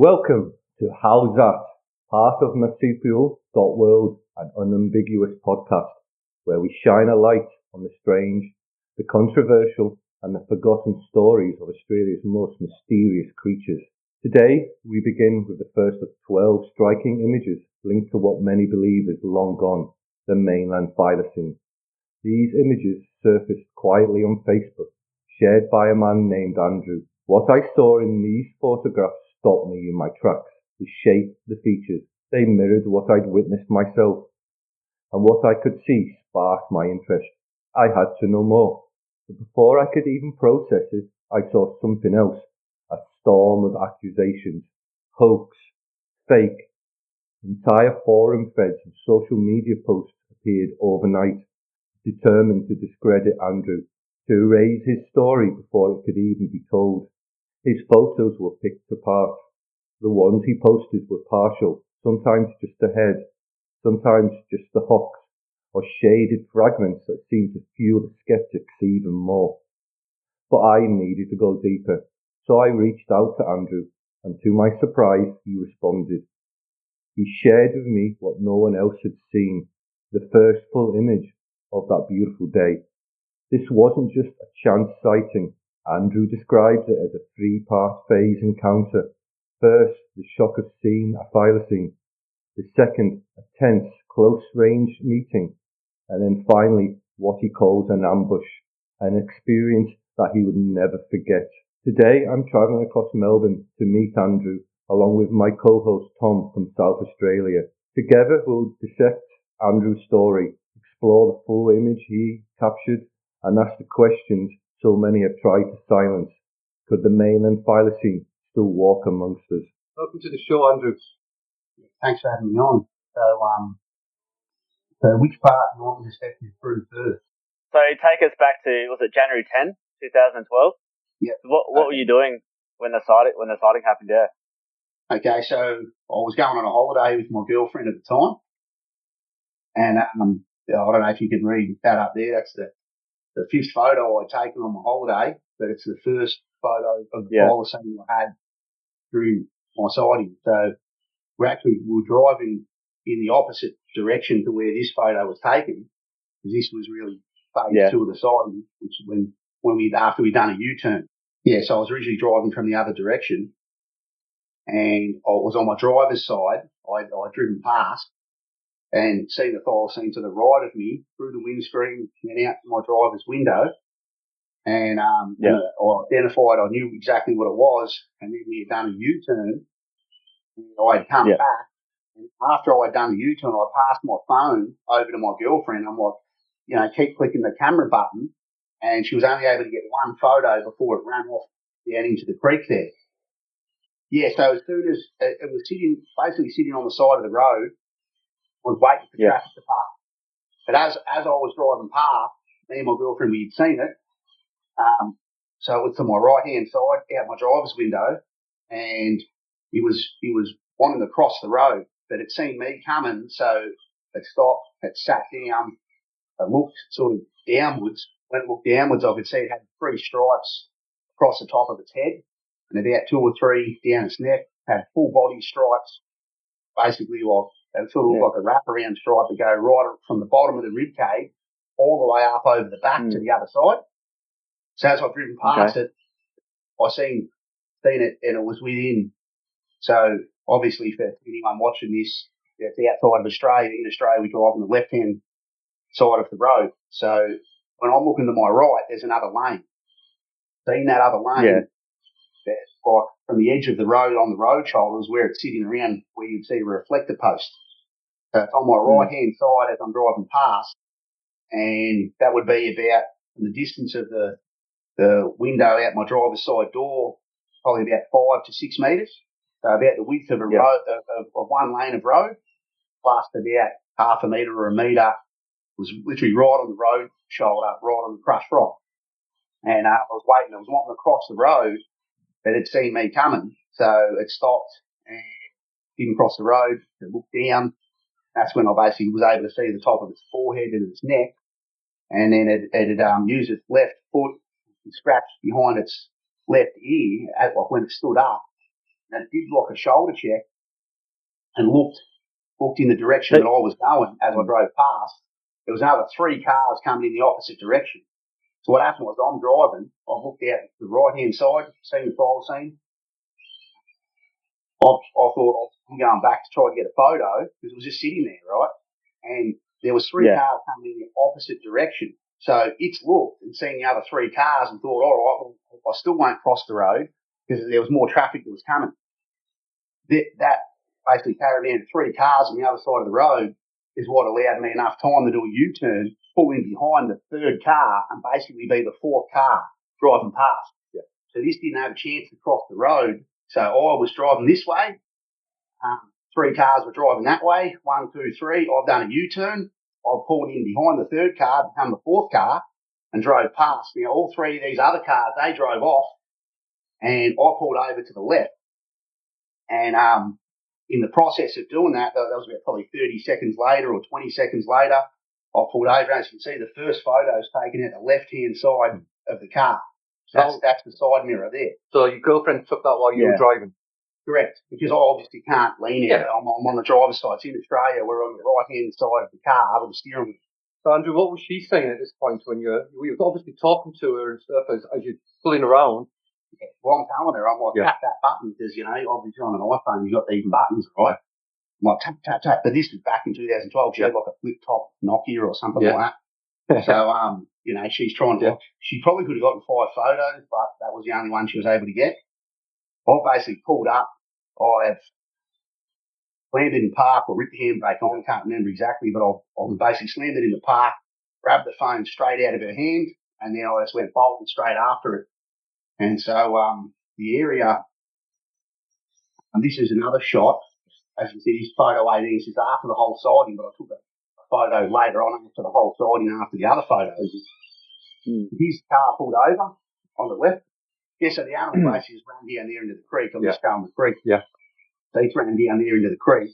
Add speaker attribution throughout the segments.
Speaker 1: Welcome to HOWZAT, part of marsupial.world, an unambiguous podcast where we shine a light on the strange, the controversial and the forgotten stories of Australia's most mysterious creatures. Today we begin with the first of 12 striking images linked to what many believe is long gone, the Mainland Thylacine. These images surfaced quietly on Facebook, shared by a man named Andrew. What I saw in these photographs stopped me in my tracks. The shape, the features, they mirrored what I'd witnessed myself. And what I could see sparked my interest. I had to know more. But before I could even process it, I saw something else. A storm of accusations. Hoax. Fake. Entire forum threads and social media posts appeared overnight, determined to discredit Andrew, to erase his story before it could even be told. His photos were picked apart. The ones he posted were partial, sometimes just the head, sometimes just the hocks, or shaded fragments that seemed to fuel the skeptics even more. But I needed to go deeper, so I reached out to Andrew, and to my surprise, he responded. He shared with me what no one else had seen, the first full image of that beautiful day. This wasn't just a chance sighting. Andrew describes it as a three-part phase encounter. First, the shock of seeing a thylacine. The second, a tense, close-range meeting. And then finally, what he calls an ambush, an experience that he would never forget. Today, I'm travelling across Melbourne to meet Andrew, along with my co-host Tom from South Australia. Together, we'll dissect Andrew's story, explore the full image he captured, and ask the questions so many have tried to silence. Could the Mainland Thylacine still walk amongst us? Welcome to the show, Andrew.
Speaker 2: Thanks for having me on. So which part do you want me to step you through first?
Speaker 3: So take us back to, was it January 10, 2012?
Speaker 2: Yeah.
Speaker 3: What were you doing when the sighting happened there?
Speaker 2: Okay, so I was going on a holiday with my girlfriend at the time, and I don't know if you can read that up there. That's the fifth photo I'd taken on my holiday, but it's the first photo of the thylacine I had during my sighting. So we were driving in the opposite direction to where this photo was taken, because this was really phase two of the sighting, which after we'd done a U-turn. Yeah, so I was originally driving from the other direction, and I was on my driver's side. I'd driven past and seen the thylacine to the right of me through the windscreen and out my driver's window. And I identified, I knew exactly what it was, and then we had done a U-turn, and I'd come back, and after I'd done the U-turn, I passed my phone over to my girlfriend. I'm like, keep clicking the camera button, and she was only able to get one photo before it ran off down into the creek there. Yeah, so as soon as it was basically sitting on the side of the road, I was waiting for traffic to pass. But as I was driving past, me and my girlfriend, we had seen it. So it was to my right-hand side, out my driver's window, and it was wanting to cross the road, but it seen me coming, so it stopped, it sat down, it looked sort of downwards. When it looked downwards, I could see it had 3 stripes across the top of its head, and about 2 or 3 down its neck, had full body stripes, basically it sort of looked like a wraparound stripe to go right from the bottom of the rib cage all the way up over the back to the other side. So as I've driven past it, I seen it, and it was within. So obviously for anyone watching this, it's outside of Australia. In Australia, we drive on the left-hand side of the road. So when I'm looking to my right, there's another lane. Seeing that other lane, like from the edge of the road on the road shoulders where it's sitting around where you'd see a reflector post. So it's on my right-hand side as I'm driving past, and that would be about the distance of the window out my driver's side door, probably about 5 to 6 metres. So about the width of a road, of one lane of road, plus about half a metre or a metre was literally right on the road shoulder, right on the crushed rock. And I was wanting to cross the road, but it seen me coming, so it stopped and didn't cross the road. It looked down. That's when I basically was able to see the top of its forehead and its neck, and then it had used its left foot and scratched behind its left ear, like when it stood up, and it did like a shoulder check and looked in the direction that I was going as I drove past. There was another 3 cars coming in the opposite direction. So what happened was I'm driving, I looked out to the right-hand side, seen the thylacine. I thought I'm going back to try to get a photo because it was just sitting there, right? And there was 3 cars coming in the opposite direction. So it's looked and seen the other 3 cars and thought, all right, well, I still won't cross the road because there was more traffic that was coming. That basically carried in 3 cars on the other side of the road is what allowed me enough time to do a U-turn, pull in behind the 3rd car and basically be the 4th car driving past.
Speaker 1: Yeah.
Speaker 2: So this didn't have a chance to cross the road. So I was driving this way. 3 cars were driving that way. 1, 2, 3. I've done a U-turn. I pulled in behind the 3rd car, become the 4th car, and drove past. Now, all 3 of these other cars, they drove off, and I pulled over to the left. And in the process of doing that, that was about probably 30 seconds later or 20 seconds later, I pulled over. As you can see, the first photo is taken at the left-hand side of the car. So that's the side mirror there.
Speaker 1: So your girlfriend took that while you were driving?
Speaker 2: Correct, because I obviously can't lean out. I'm on the driver's side. It's in Australia. We're on the right-hand side of the car with the steering wheel.
Speaker 1: So, Andrew, what was she saying at this point when you were obviously talking to her and stuff as you're pulling around?
Speaker 2: Yeah. Well, I'm telling her, I'm like, tap that button because, you know, obviously on an iPhone, you've got the even buttons, right? I'm like, tap, tap, tap. But this was back in 2012. She had like a flip-top Nokia or something like that. So, you know, she's trying to, she probably could have gotten 5 photos, but that was the only one she was able to get. I basically pulled up. I have landed in park or ripped the handbrake on. I can't remember exactly, but I basically slammed it in the park, grabbed the phone straight out of her hand, and then I just went bolting straight after it. And so the area, and this is another shot. As you see, this photo 18 is after the whole sighting, but I took a photo later on after the whole sighting after the other photos. His car pulled over on the left. Yeah, so the animal basically just ran down there into the creek. I'm just going the creek.
Speaker 1: Yeah.
Speaker 2: So he's ran down there into the creek.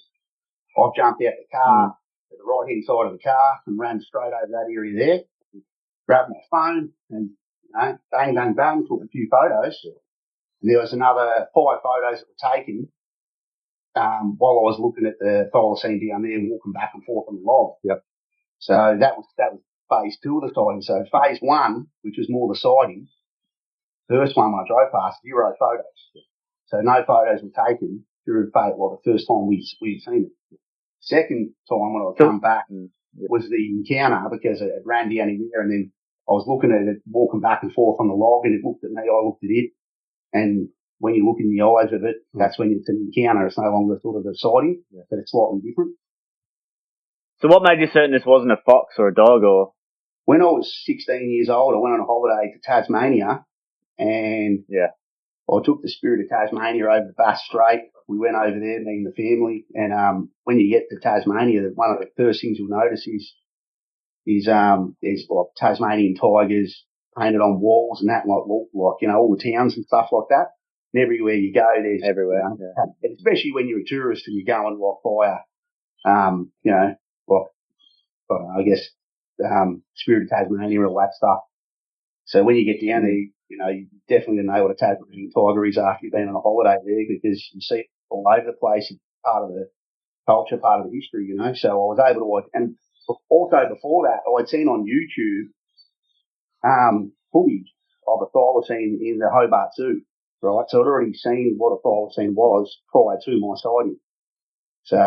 Speaker 2: I've jumped out the car to the right-hand side of the car and ran straight over that area there. Grabbed my phone and, you know, bang, bang, bang, took a few photos. And there was another 5 photos that were taken while I was looking at the thylacine down there and walking back and forth on the log.
Speaker 1: Yep.
Speaker 2: So that was phase 2 of the sighting. So phase 1, which was more the sighting, first one when I drove past, 0 photos. So no photos were taken during the first time we'd seen it. Second time when I come back was the encounter because it ran down in there and then I was looking at it, walking back and forth on the log and it looked at me, I looked at it. And when you look in the eyes of it, that's when it's an encounter. It's no longer sort of a sighting, but it's slightly different.
Speaker 3: So what made you certain this wasn't a fox or a dog or?
Speaker 2: When I was 16 years old, I went on a holiday to Tasmania and I took the Spirit of Tasmania over the Bass Strait. We went over there, me and the family, and when you get to Tasmania, one of the first things you'll notice is there's like Tasmanian tigers painted on walls and that, like you know, all the towns and stuff like that. And everywhere you go, there's
Speaker 3: everywhere,
Speaker 2: especially when you're a tourist and you're going like by you know, like I guess Spirit of Tasmania and all that stuff. So when you get down there, you know, you definitely know what a Tasmanian tiger is after you've been on a holiday there because you see it all over the place. It's part of the culture, part of the history, you know. So I was able to watch. And also before that, I'd seen on YouTube footage of a thylacine in the Hobart Zoo, right? So I'd already seen what a thylacine was prior to my sighting. So,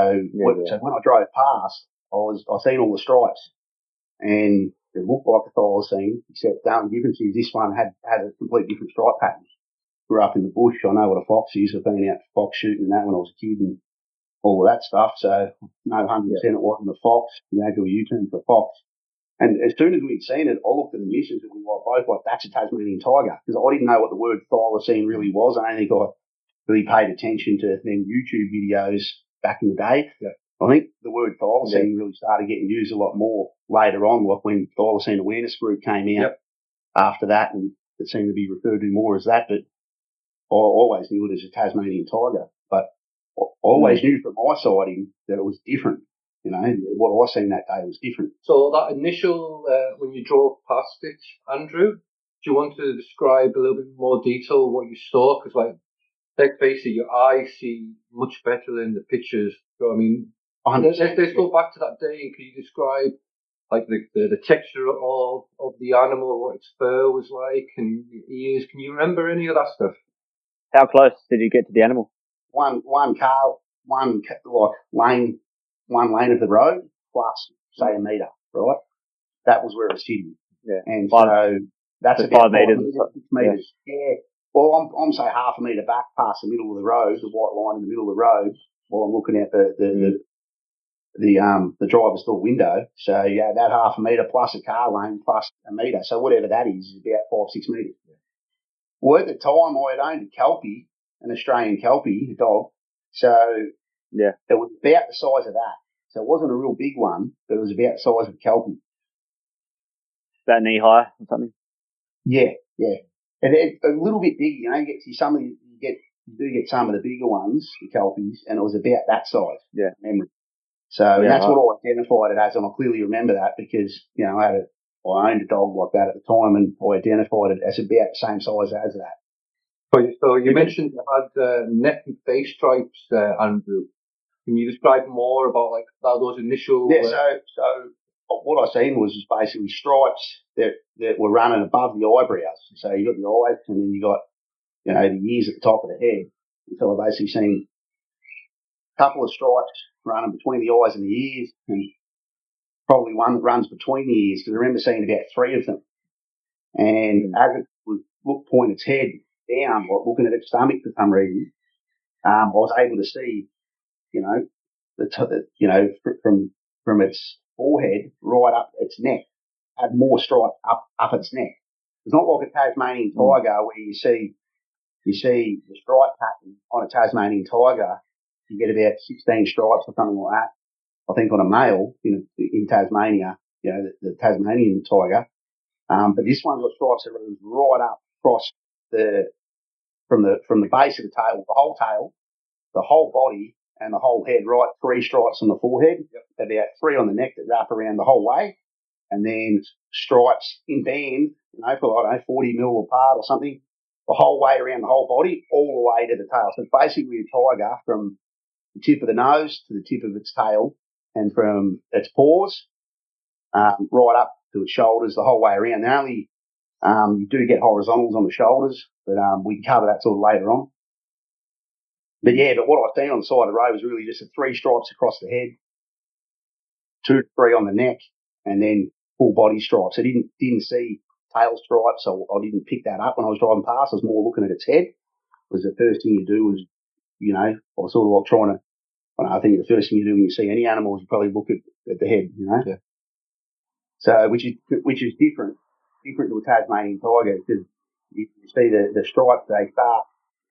Speaker 2: so when I drove past, I seen all the stripes. And it looked like a thylacine, except the only difference is this one had a complete different stripe pattern. Grew up in the bush. I know what a fox is. I've been out fox shooting and that when I was a kid and all of that stuff. So, no, 100% it wasn't a fox. You know, do a U-turn for a fox. And as soon as we'd seen it, I looked at the missus and we were both like, that's a Tasmanian tiger. Because I didn't know what the word thylacine really was. I don't think I really paid attention to them YouTube videos back in the day. Yeah. I think the word thylacine really started getting used a lot more later on, like when Thylacine Awareness Group came out after that, and it seemed to be referred to more as that, but I always knew it as a Tasmanian tiger. But I always knew from my sighting that it was different. You know, what I seen that day was different.
Speaker 1: So that initial, when you drove past it, Andrew, do you want to describe a little bit more detail what you saw? Because, like, let's face it, your eyes see much better than the pictures. So I mean,
Speaker 2: 100%.
Speaker 1: let's go back to that day. And can you describe like the texture of the animal, what its fur was like, and ears? Can you remember any of that stuff?
Speaker 3: How close did you get to the animal?
Speaker 2: One lane of the road plus say a metre, right? That was where it was sitting.
Speaker 3: Yeah.
Speaker 2: And so that's about
Speaker 3: 5 meters.
Speaker 2: 6 metres. Yeah. Well, I'm say half a metre back past the middle of the road, the white line in the middle of the road, while I'm looking out the driver's door window. So yeah, that half a metre plus a car lane plus a metre. So whatever that is about 5-6 metres. Well, at the time I had owned a Kelpie, an Australian Kelpie, a dog. So
Speaker 3: yeah,
Speaker 2: it was about the size of that. So it wasn't a real big one, but it was about the size of a Kelpie.
Speaker 3: About knee high or something.
Speaker 2: Yeah. And a little bit bigger, you know. You do get some of the bigger ones, the Kelpies, and it was about that size.
Speaker 3: Yeah.
Speaker 2: Memory. So and that's what I identified it as, and I clearly remember that because you know I owned a dog like that at the time, and I identified it as about the same size as that.
Speaker 1: So you mentioned you had neck and face stripes, Andrew. Can you describe more about like those initial?
Speaker 2: Yeah. So what I seen was basically stripes that were running above the eyebrows. So you got the eyes, and then you got the ears at the top of the head. And so I basically seen a couple of stripes running between the eyes and the ears, and probably one that runs between the ears. Because I remember seeing about 3 of them. And as it would point its head down, like looking at its stomach for some reason, I was able to see, from its forehead right up its neck, had more stripe up its neck. It's not like a Tasmanian tiger where you see the stripe pattern on a Tasmanian tiger. You get about 16 stripes or something like that. I think on a male in Tasmania, the Tasmanian tiger. But this one's got stripes that runs right up across from the base of the tail, the whole body, and the whole head. Right, 3 stripes on the forehead, about 3 on the neck that wrap around the whole way, and then stripes in band, for 40 mil apart or something, the whole way around the whole body, all the way to the tail. So it's basically a tiger from the tip of the nose to the tip of its tail, and from its paws right up to its shoulders, the whole way around. Now, only you do get horizontals on the shoulders, but we can cover that sort of later on. But what I seen on the side of the road was really just 3 stripes across the head, 2 to 3 on the neck, and then full body stripes. I didn't see tail stripes, so I didn't pick that up when I was driving past. I was more looking at its head. Because the first thing you do was, I was sort of like trying to. I think the first thing you do when you see any animal is you probably look at the head, Yeah. So which is different to a Tasmanian tiger, because you see the stripes, they start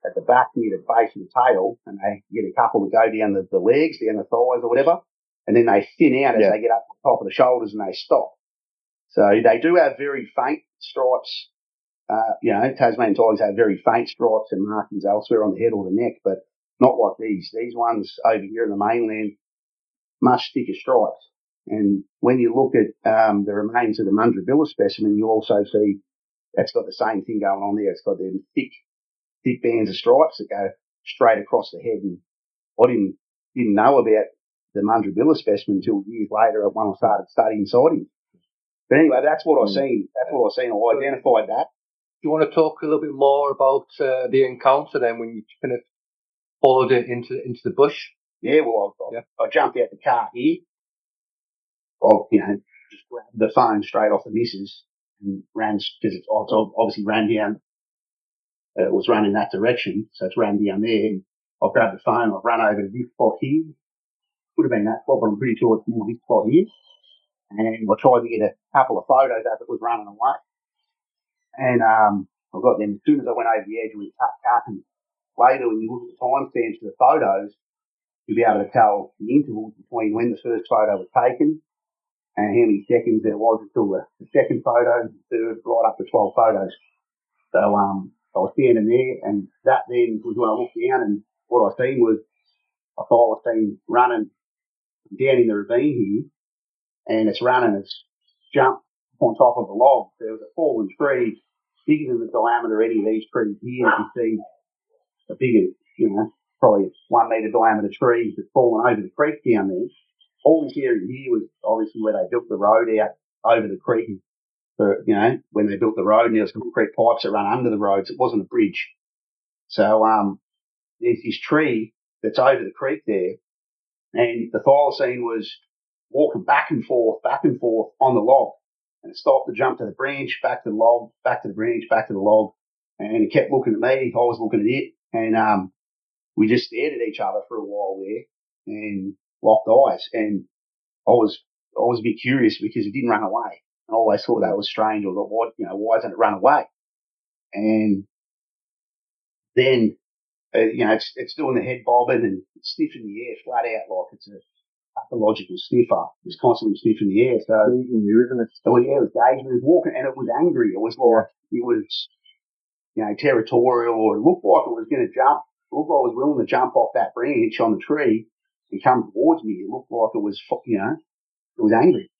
Speaker 2: at the back near the base of the tail, and they get a couple that go down the legs, down the thighs or whatever, and then they thin out as they get up to the top of the shoulders and they stop. So they do have very faint stripes. Tasmanian tigers have very faint stripes and markings elsewhere on the head or the neck, but not like these. These ones over here in the mainland, much thicker stripes. And when you look at the remains of the Mundrabilla specimen, you also see that's got the same thing going on there. It's got them thick bands of stripes that go straight across the head. And I didn't know about the Mundrabilla specimen until years later when I started studying sightings. But anyway, that's what I seen. That's what I seen. I identified that.
Speaker 1: Do you want to talk a little bit more about the encounter then when you kind of followed it into the bush?
Speaker 2: Yeah, well, I jumped out the car here. Just grabbed the phone straight off the missus and ran, because it's obviously ran down. It was running that direction, so it's ran down there. I've grabbed the phone, I've run over to this spot here. Could have been that spot, but I'm pretty sure it's more this spot here. And I tried to get a couple of photos as it was running away. And I got them as soon as I went over the edge, we cut. And later, when you look at the timestamps of the photos, you'll be able to tell the intervals between when the first photo was taken and how many seconds there was until the second photo, the third, right up to 12 photos. So I was standing there, and that then was when I looked down, and what I seen was a thylacine running down in the ravine here, and it's jumped on top of a log. There was a fallen tree bigger than the diameter of any of these trees here. You can see a bigger, probably 1 metre diameter tree that's fallen over the creek down there. All this area here was obviously where they built the road out over the creek. When they built the road, and there was concrete pipes that run under the roads. It wasn't a bridge. So there's this tree that's over the creek there, and the thylacine was walking back and forth on the log. And it stopped to jump to the branch, back to the log, back to the branch, back to the log. And it kept looking at me. I was looking at it. And we just stared at each other for a while there and locked eyes. And I was a bit curious because it didn't run away. And I always thought that was strange. I thought, why doesn't it run away? And then, it's doing the head bobbing and it's sniffing the air flat out like it's a pathological sniffer. It's constantly sniffing the air. So,
Speaker 1: gauging you, isn't it?
Speaker 2: So yeah, it was gauging. It was walking and it was angry. It was like, it was, territorial, or it looked like it was going to jump. It looked like it was willing to jump off that branch on the tree and come towards me. It looked like it was, it was angry.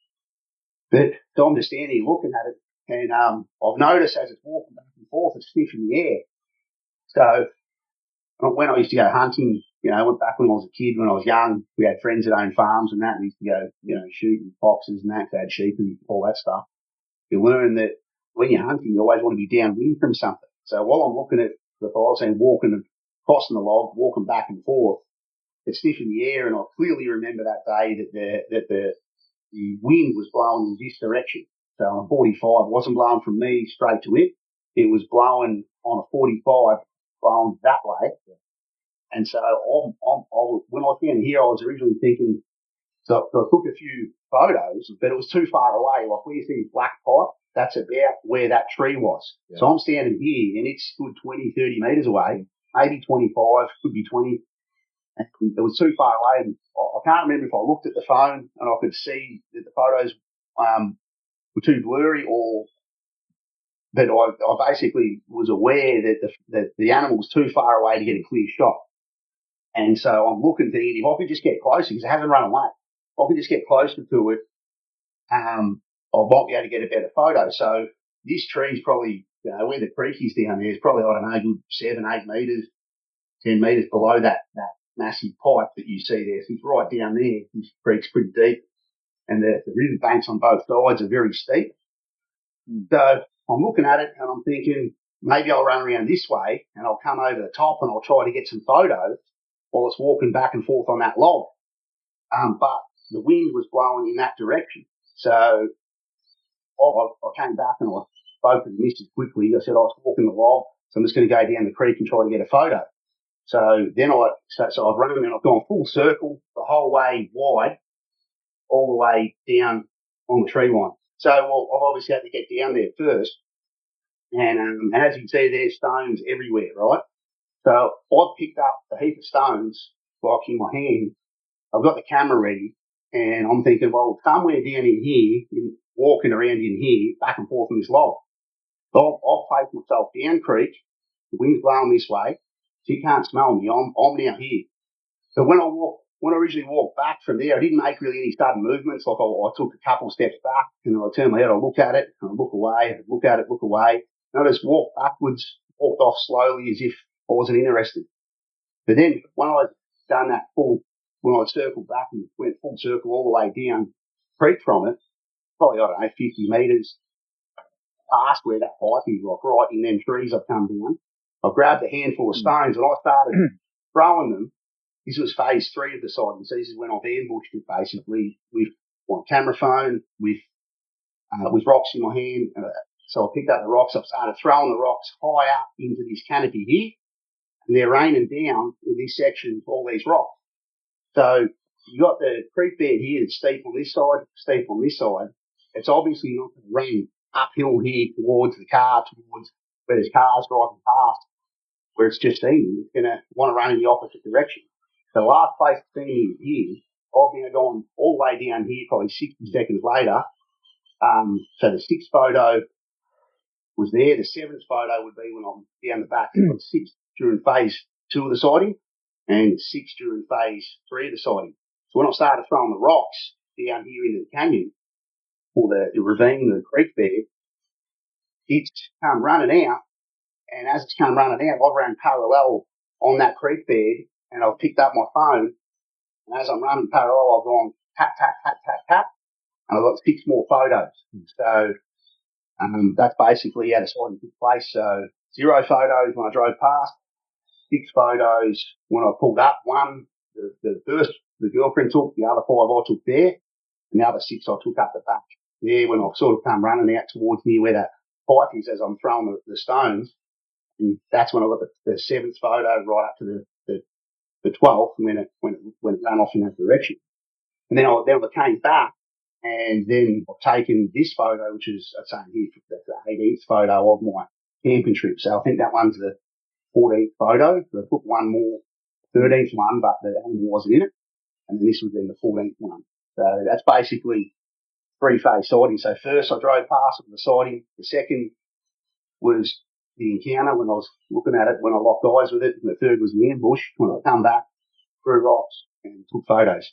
Speaker 2: But so I'm just standing looking at it, and I've noticed as it's walking back and forth, it's sniffing the air. So when I used to go hunting, I went back when I was a kid, when I was young, we had friends that owned farms and that, and we used to go, shooting foxes and that, they had sheep and all that stuff. You learn that when you're hunting, you always want to be downwind from something. So while I'm looking at the thylacine walking, crossing the log, walking back and forth, it's sniffing the air, and I clearly remember that day that the wind was blowing in this direction. So on 45, it wasn't blowing from me straight to it. It was blowing on a 45, blowing that way. And so when I was down here, I was originally thinking, so I took a few photos, but it was too far away. Like where you see this black pipe, that's about where that tree was. Yeah. So I'm standing here, and it's good 20, 30 metres away, maybe 25, could be 20. And it was too far away. And I can't remember if I looked at the phone and I could see that the photos were too blurry, but I basically was aware that the animal was too far away to get a clear shot. And so I'm looking thinking, if I could just get closer, because it hasn't run away, if I could just get closer to it, I might be able to get a better photo. So this tree's probably, where the creek is down there, is probably, I don't know, good 7, 8 metres, 10 metres below that massive pipe that you see there. So it's right down there. This creek's pretty deep, and the river banks on both sides are very steep. So I'm looking at it and I'm thinking, maybe I'll run around this way and I'll come over the top and I'll try to get some photos while it's walking back and forth on that log. But the wind was blowing in that direction. So I came back and I spoke to the missus quickly. I said, I was walking the log, so I'm just going to go down the creek and try to get a photo. So then I've run and I've gone full circle the whole way wide, all the way down on the tree line. So I've obviously had to get down there first. And as you can see, there's stones everywhere, right? So I've picked up a heap of stones, like in my hand. I've got the camera ready, and I'm thinking, well, somewhere down in here, walking around in here, back and forth on this log. So I'll place myself down creek. The wind's blowing this way, so you can't smell me. I'm now here. But when I originally walked back from there, I didn't make really any sudden movements. Like I took a couple of steps back, and then I turned my head, I look at it, and I look away, look at it, look away. And I just walked backwards, walked off slowly as if I wasn't interested. But then when I done that when I circled back and went full circle all the way down creek from it, probably, I don't know, 50 metres past where that pipe is, like right in them trees I've come down, I grabbed a handful of stones and I started throwing them. This was phase 3 of the sighting. So this is when I've ambushed it basically with my camera phone, with rocks in my hand. So I picked up the rocks. I've started throwing the rocks high up into this canopy here, and they're raining down in this section all these rocks. So you got the creek bed here that's steep on this side, steep on this side. It's obviously not going to run uphill here towards the car, towards where there's cars driving past, where it's just easy. It's going to want to run in the opposite direction. The last place it's seen me is here. I've now gone all the way down here, probably 60 seconds later. So the 6th photo was there. The 7th photo would be when I'm down the back. So 6 during phase 2 of the sighting and 6 during phase 3 of the sighting. So when I started throwing the rocks down here into the canyon, or the ravine, the creek bed, it's come running out. And as it's come running out, I've ran parallel on that creek bed, and I've picked up my phone, and as I'm running parallel, I've gone tap, tap, tap, tap, tap, and I've got 6 more photos. So that's basically how the sighting took place. So 0 photos when I drove past, 6 photos when I pulled up. One, the first the girlfriend took, the other 5 I took there, and the other 6 I took up the back there when I sort of come running out towards near where that pipe is as I'm throwing the stones. And that's when I got the 7th photo right up to the 12th when it ran off in that direction. And then I came back, and then I've taken this photo, which is, I'm saying here, that's the 18th photo of my camping trip. So I think that one's the 14th photo. So I put one more, 13th one, but the animal wasn't in it. And then this was then the 14th one. So that's basically 3-phase sighting. So first I drove past with the sighting. The second was the encounter when I was looking at it, when I locked eyes with it. And the third was the ambush when I come back through rocks and took photos.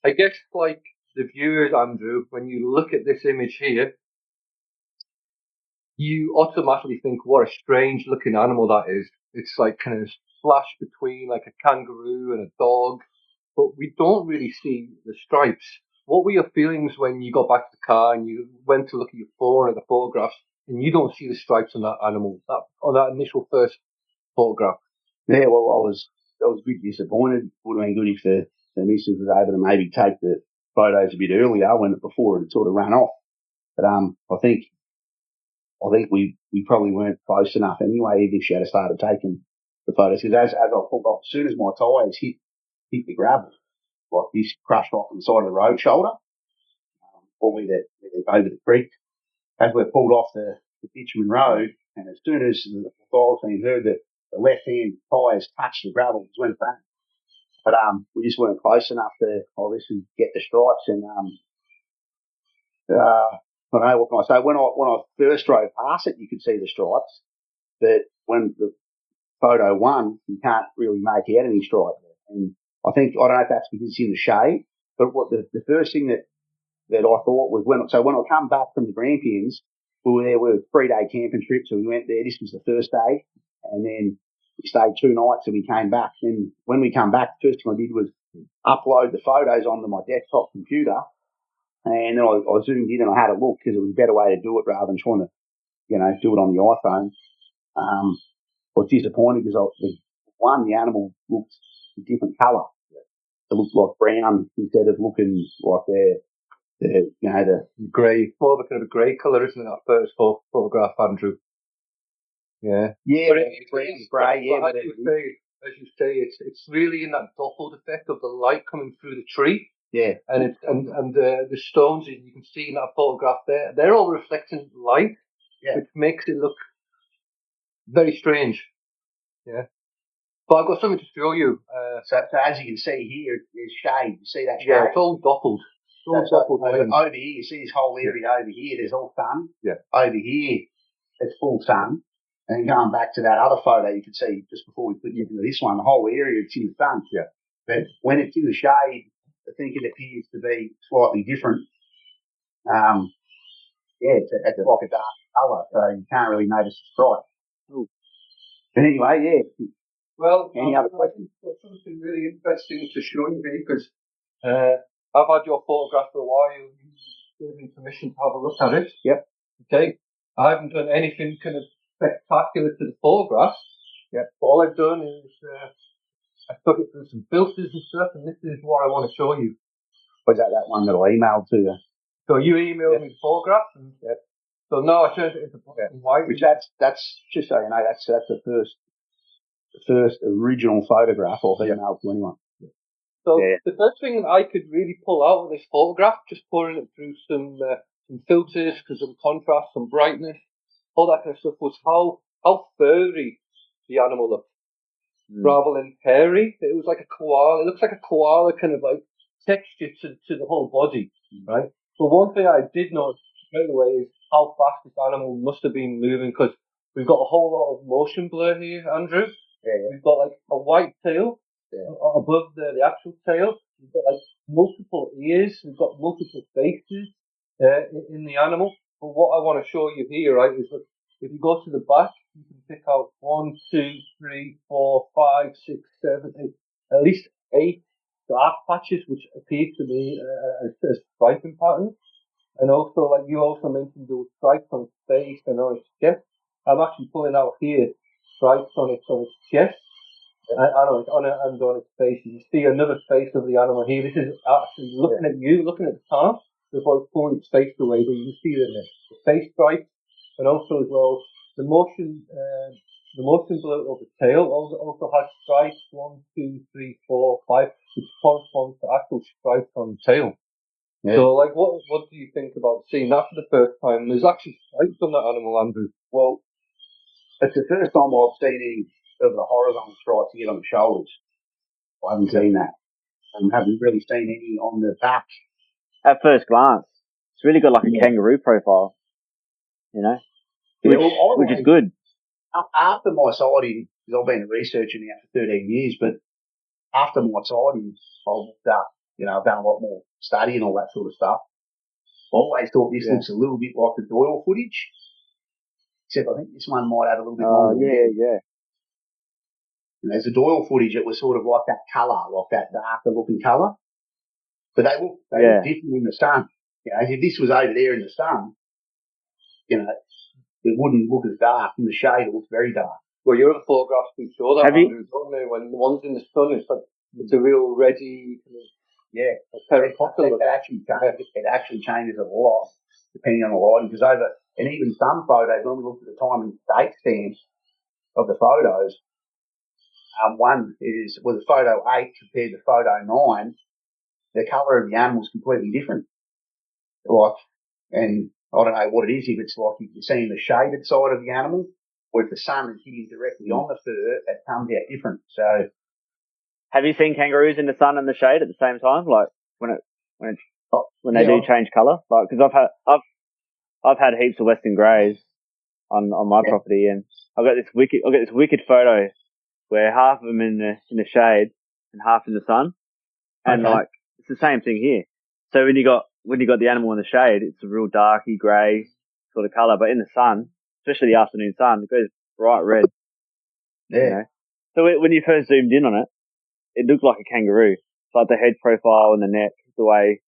Speaker 1: I guess, like the viewers, Andrew, when you look at this image here, you automatically think, what a strange looking animal that is. It's like kind of flash between like a kangaroo and a dog, but we don't really see the stripes. What were your feelings when you got back to the car and you went to look at your phone at the photographs and you don't see the stripes on that animal, on that initial first photograph?
Speaker 2: Yeah, well, I was a bit disappointed. Would have been good if the missus was able to maybe take the photos a bit earlier before it sort of ran off. But I think we probably weren't close enough anyway, even if she had started taking the photos. Because as I pulled off, as soon as my tyres hit the gravel, like this crushed off on the side of the road shoulder, probably over the creek, as we pulled off the bitumen road, and as soon as the Thylacine heard that the left-hand tyres touched the gravel, it went back. But we just weren't close enough to obviously get the stripes. And I don't know, what can I say? When I first drove past it, you could see the stripes, but when the photo one, you can't really make out any stripe. And I don't know if that's because it's in the shade, but what the first thing that I thought was when I come back from the Grampians, we were there with a 3-day camping trip, so we went there. This was the first day, and then we stayed 2 nights and we came back. And when we come back, the first thing I did was upload the photos onto my desktop computer, and then I zoomed in and I had a look because it was a better way to do it rather than trying to, do it on the iPhone. I was disappointed because the animal looked a different colour. It looked like brown instead of looking like the
Speaker 1: grey, more of a kind of a grey colour, isn't it? That first photograph, Andrew. Yeah.
Speaker 2: Yeah,
Speaker 1: but
Speaker 2: it's grey. Yeah,
Speaker 1: but as you say, it's really in that doppeled effect of the light coming through the tree.
Speaker 2: Yeah.
Speaker 1: And the stones you can see in that photograph there, they're all reflecting light, which makes it look very strange. Yeah. But I've got something to show you.
Speaker 2: So as you can see here, there's shade. You see that shade?
Speaker 1: Yeah, it's all doppeled.
Speaker 2: Over here, you see this whole area over here, there's all sun.
Speaker 1: Yeah.
Speaker 2: Over here, it's full sun. And going back to that other photo, you can see just before we put you into this one, the whole area, it's in the sun.
Speaker 1: Yeah.
Speaker 2: But when it's in the shade, I think it appears to be slightly different. It's like a dark colour, so you can't really notice the stripe. But anyway, yeah.
Speaker 1: Well,
Speaker 2: any other questions?
Speaker 1: I've got something really interesting to show you here because I've had your photograph for a while. You gave me permission to have a look at it.
Speaker 2: Yep.
Speaker 1: Okay. I haven't done anything kind of spectacular to the photograph. Yep. All I've done is I took it through some filters and stuff, and this is what I want to show you.
Speaker 2: Was that one that I emailed to you?
Speaker 1: So you emailed me the photograph, and so now I turned it into black and white.
Speaker 2: Which that's just so you know, that's the first original photograph I've emailed to anyone.
Speaker 1: So the first thing I could really pull out of this photograph, just pouring it through some filters, because some contrast, some brightness, all that kind of stuff, was how furry the animal looked. Rather than hairy, it was like a koala. It looks like a koala kind of like texture to the whole body, right? But one thing I did notice straight away is how fast this animal must have been moving, because we've got a whole lot of motion blur here, Andrew. We've got like a white tail above the actual tail. We've got like multiple ears. We've got multiple faces in the animal. But what I want to show you here, right, is that if you go to the back, you can pick out 1, 2, 3, 4, 5, 6, 7, 8, at least 8 dark patches, which appear to me as striping patterns. And also, like you also mentioned, those stripes on its face and on its chest. I'm actually pulling out here stripes on its chest and on its face. You can see another face of the animal here. This is actually looking at you, looking at the car before it's pulling its face away. But you can see the face stripes, and also as well the motion below of the tail also has stripes. 1, 2, 3, 4, 5, which corresponds to actual stripes on the tail. Yeah. So, like, what do you think about seeing that for the first time? There's actually stripes on that animal, Andrew.
Speaker 2: Well, it's the first time I've seen any of the horizontal stripes here on the shoulders. I haven't seen that. And haven't really seen any on the back.
Speaker 3: At first glance, it's really got like a kangaroo profile, you know, which is good.
Speaker 2: After my sighting, because I've been researching now for 13 years, but after my sighting, I looked up, I've done a lot more study and all that sort of stuff. I always thought this looks a little bit like the Doyle footage, except I think this one might have a little bit more.
Speaker 3: Yeah.
Speaker 2: And as the Doyle footage, it was sort of like that colour, like that darker looking colour. But they look different in the sun. If this was over there in the sun, it wouldn't look as dark. In the shade, it looks very dark.
Speaker 1: Well, your other photographs do show that, Andrew, don't they? When the one's in the sun, it's a real reddy,
Speaker 2: it actually changes a lot depending on the lighting. Because and even some photos, when we looked at the time and date stamps of the photos, one was photo 8 compared to photo 9. The colour of the animal is completely different. And I don't know what it is, if it's like you're seeing the shaded side of the animal, or if the sun is hitting directly on the fur, it comes out different. So,
Speaker 3: have you seen kangaroos in the sun and the shade at the same time? Like when they do change colour? Like, because I've had heaps of Western Greys on my property, and I've got this wicked photo where half of them in the shade and half in the sun, and like it's the same thing here. So when you got the animal in the shade, it's a real darky grey sort of colour, but in the sun, especially the afternoon sun, it goes bright red.
Speaker 2: Yeah.
Speaker 3: You know? So when you first zoomed in on it, it looked like a kangaroo. It's like the head profile and the neck, the way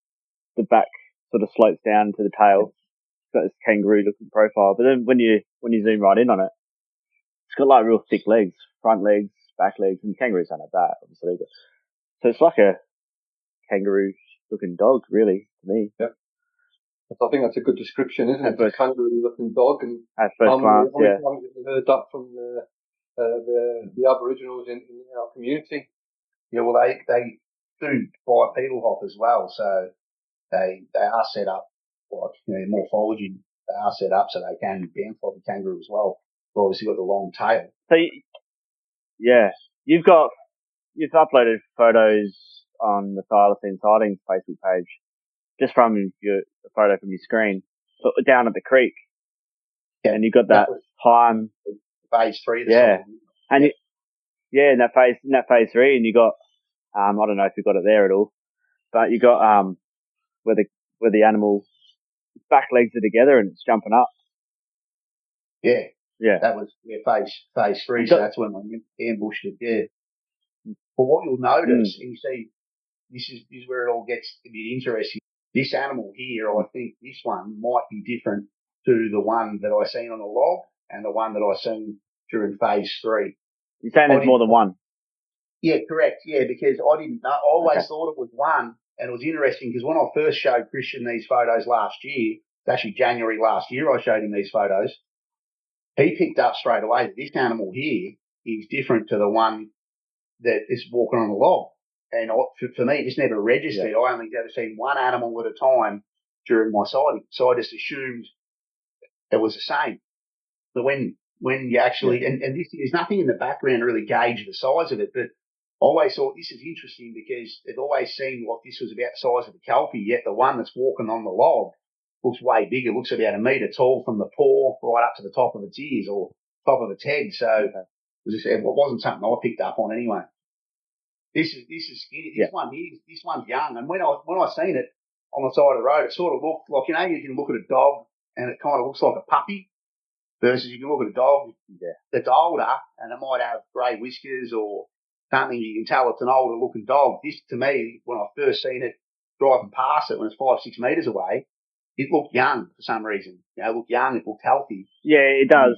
Speaker 3: the back sort of slopes down to the tail. It's got this kangaroo looking profile. But then when you zoom right in on it, it's got like real thick legs, front legs, back legs, and kangaroos don't have that, obviously. So it's like a kangaroo looking dog, really, to me.
Speaker 1: Yeah. I think that's a good description, isn't it? A kangaroo looking dog. And
Speaker 3: at first glance,
Speaker 1: how many times have you heard that from the Aboriginals in our community?
Speaker 2: Yeah, well, they do bipedal hop as well, so they are set up like morphology. They are set up so they can bounce like a kangaroo as well. They've obviously got the long tail.
Speaker 3: So you've uploaded photos on the Thylacine Sighting Facebook page, just from the photo from your screen, but down at the creek, and you got that time
Speaker 2: phase 3.
Speaker 3: And in that phase 3, and you got I don't know if you got it there at all, but you got where the animal back legs are together and it's jumping up.
Speaker 2: Yeah. That was phase 3. So that's when I ambushed it. Yeah. But what you'll notice, and you see, this is where it all gets a bit interesting. This animal here, I think this one might be different to the one that I seen on the log and the one that I seen during phase 3.
Speaker 3: You're saying there's more than one?
Speaker 2: Yeah, correct. Yeah, because I didn't know. I always thought it was one, and it was interesting because when I first showed Christian these photos last year, it's actually January last year I showed him these photos, he picked up straight away that this animal here is different to the one that is walking on the log. And for me, it just never registered. I only ever seen one animal at a time during my sighting. So I just assumed it was the same. But when you actually, and there's nothing in the background to really gauge the size of it, but I always thought this is interesting because it always seemed like this was about the size of a kelpie, yet the one that's walking on the log looks way bigger, looks about 1 metre tall from the paw right up to the top of its ears or top of its head. So it wasn't something I picked up on anyway. This is skinny. This one's young. And when I seen it on the side of the road, it sort of looked like, you can look at a dog and it kind of looks like a puppy. Versus you can look at a dog that's older and it might have grey whiskers or something. You can tell it's an older looking dog. This, to me, when I first seen it driving past it when it's 5-6 metres away, it looked young for some reason. You know, it looked young, it looked healthy.
Speaker 3: Yeah, it does.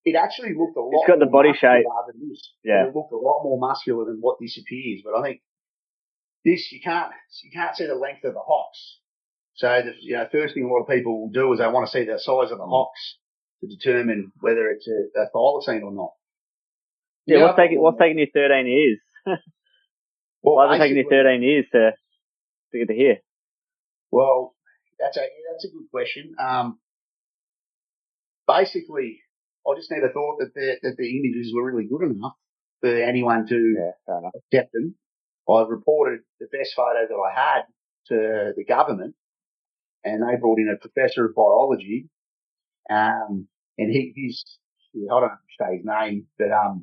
Speaker 2: It actually looked a lot
Speaker 3: It's got the
Speaker 2: more
Speaker 3: body shape.
Speaker 2: than this.
Speaker 3: Yeah.
Speaker 2: It looked a lot more muscular than what this appears. But I think this, you can't see the length of the hocks. So, first thing a lot of people will do is they want to see the size of the hocks to determine whether it's a thylacine or not.
Speaker 3: Yeah, what's taking you 13 years?
Speaker 2: Well,
Speaker 3: why is it taking you 13 years to get to here?
Speaker 2: Well, that's a good question. Basically, I just never thought that the images were really good enough for anyone to accept them. I reported the best photos that I had to the government, and they brought in a professor of biology, and he's I don't say his name, but I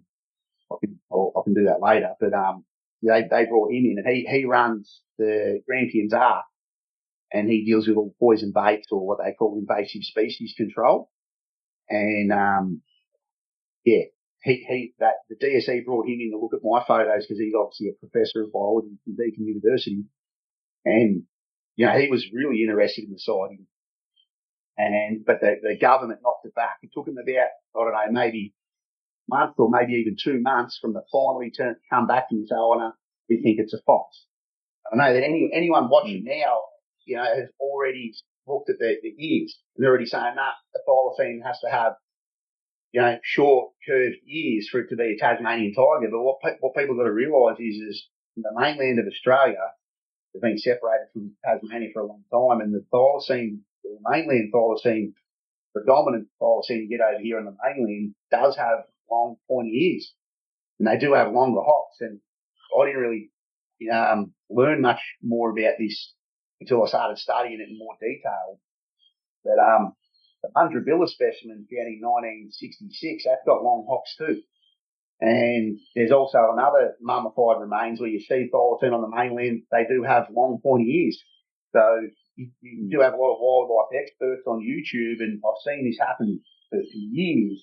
Speaker 2: can do that later. But they brought him in, and he runs the Grampians and he deals with all poison baits or what they call invasive species control. And the DSE brought him in to look at my photos because he's obviously a professor of biology from Deakin University, and he was really interested in the sighting. But the government knocked it back. It took him about, I don't know, maybe a month or maybe even 2 months from the final return to come back and say, oh no, we think it's a fox. I know that anyone watching now, has already looked at the ears. They're already saying, nah, the thylacine has to have, short curved ears for it to be a Tasmanian tiger. But what people got to realise is the mainland of Australia has been separated from Tasmania for a long time, and the thylacine, the mainland thylacine, predominant thylacine you get over here on the mainland, does have long pointy ears, and they do have longer hocks. And I didn't really learn much more about this until I started studying it in more detail. But the Mundrabilla specimen found in 1966, that's got long hocks too. And there's also another mummified remains where you see thylacine on the mainland. They do have long pointy ears. So you do have a lot of wildlife experts on YouTube, and I've seen this happen for years.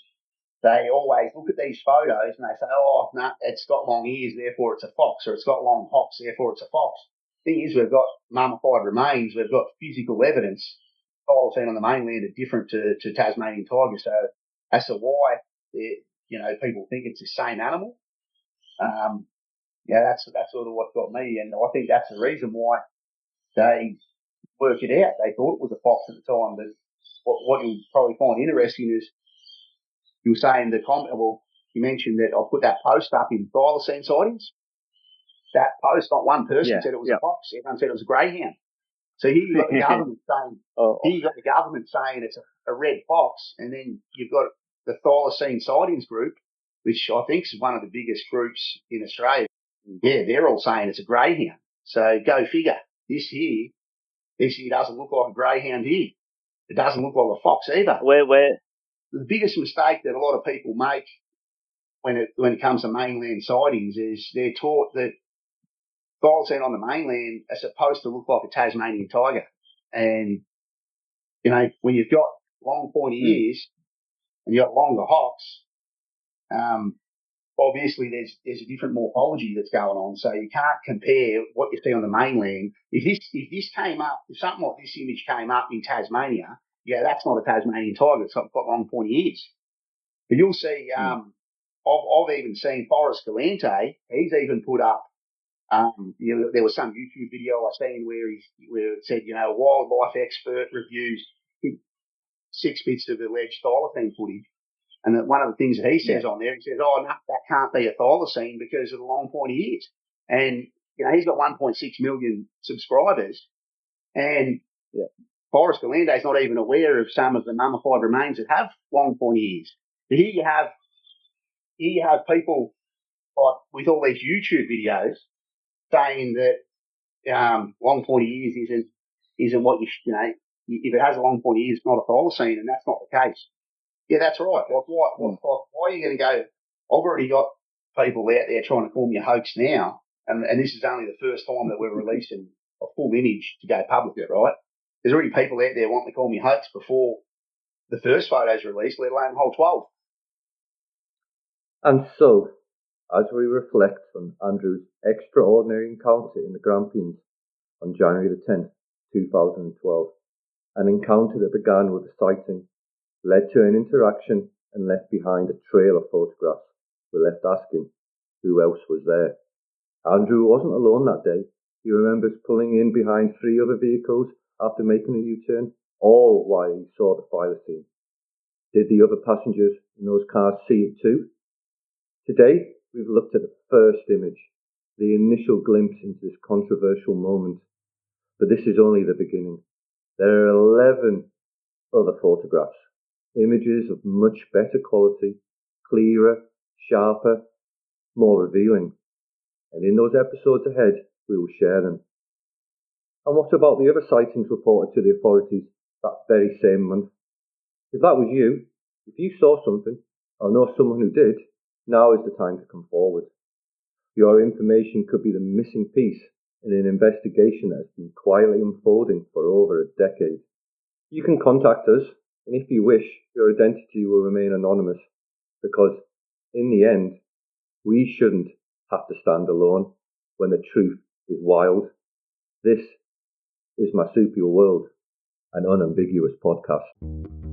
Speaker 2: They always look at these photos and they say, oh, no, it's got long ears, therefore it's a fox, or it's got long hocks, therefore it's a fox. Thing is, we've got mummified remains, we've got physical evidence. Thylacine on the mainland are different to Tasmanian tiger, so as to why people think it's the same animal. That's sort of what got me, and I think that's the reason why they worked it out. They thought it was a fox at the time, but what you'll probably find interesting is you were saying you mentioned that I put that post up in Thylacine Sightings. That post, not one person said it was a fox. Everyone said it was a greyhound. So here you got the government saying it's a red fox, and then you've got the Thylacine Sightings group, which I think is one of the biggest groups in Australia. Yeah, they're all saying it's a greyhound. So go figure. This here doesn't look like a greyhound here. It doesn't look like a fox either.
Speaker 3: Where?
Speaker 2: The biggest mistake that a lot of people make when it comes to mainland sightings is they're taught that thylacine on the mainland are supposed to look like a Tasmanian tiger. And, when you've got long pointy ears and you've got longer hocks, obviously there's a different morphology that's going on. So you can't compare what you see on the mainland. If something like this image came up in Tasmania, that's not a Tasmanian tiger. It's got long pointy ears. But you'll see, I've even seen Forrest Galante. He's even put up, there was some YouTube video I seen where it said, a wildlife expert reviews 6 bits of alleged thylacine footage. And that one of the things that he says on there, he says, oh, no, that can't be a thylacine because of the long pointy ears. And, he's got 1.6 million subscribers. And Forrest Galante's not even aware of some of the mummified remains that have long pointy ears. But here you have people like with all these YouTube videos saying that long pointy ears isn't what if it has a long pointy ears, it's not a thylacine, and that's not the case. Yeah, that's right. Like, why are you going to go? I've already got people out there trying to call me a hoax now, and this is only the first time that we're releasing a full image to go public, right? There's already people out there wanting to call me a hoax before the first photos released, let alone the whole 12.
Speaker 1: And so, as we reflect on Andrew's extraordinary encounter in the Grampians on January the 10th, 2012, an encounter that began with a sighting, led to an interaction, and left behind a trail of photographs, we're left asking who else was there. Andrew wasn't alone that day. He remembers pulling in behind 3 other vehicles after making a U-turn, all while he saw the Thylacine. Did the other passengers in those cars see it too? Today, we've looked at the first image, the initial glimpse into this controversial moment. But this is only the beginning. There are 11 other photographs, images of much better quality, clearer, sharper, more revealing. And in those episodes ahead, we will share them. And what about the other sightings reported to the authorities that very same month? If that was you, if you saw something, or know someone who did, now is the time to come forward. Your information could be the missing piece in an investigation that has been quietly unfolding for over a decade. You can contact us, and if you wish, your identity will remain anonymous, because in the end, we shouldn't have to stand alone when the truth is wild. This is Marsupial World, an unambiguous podcast.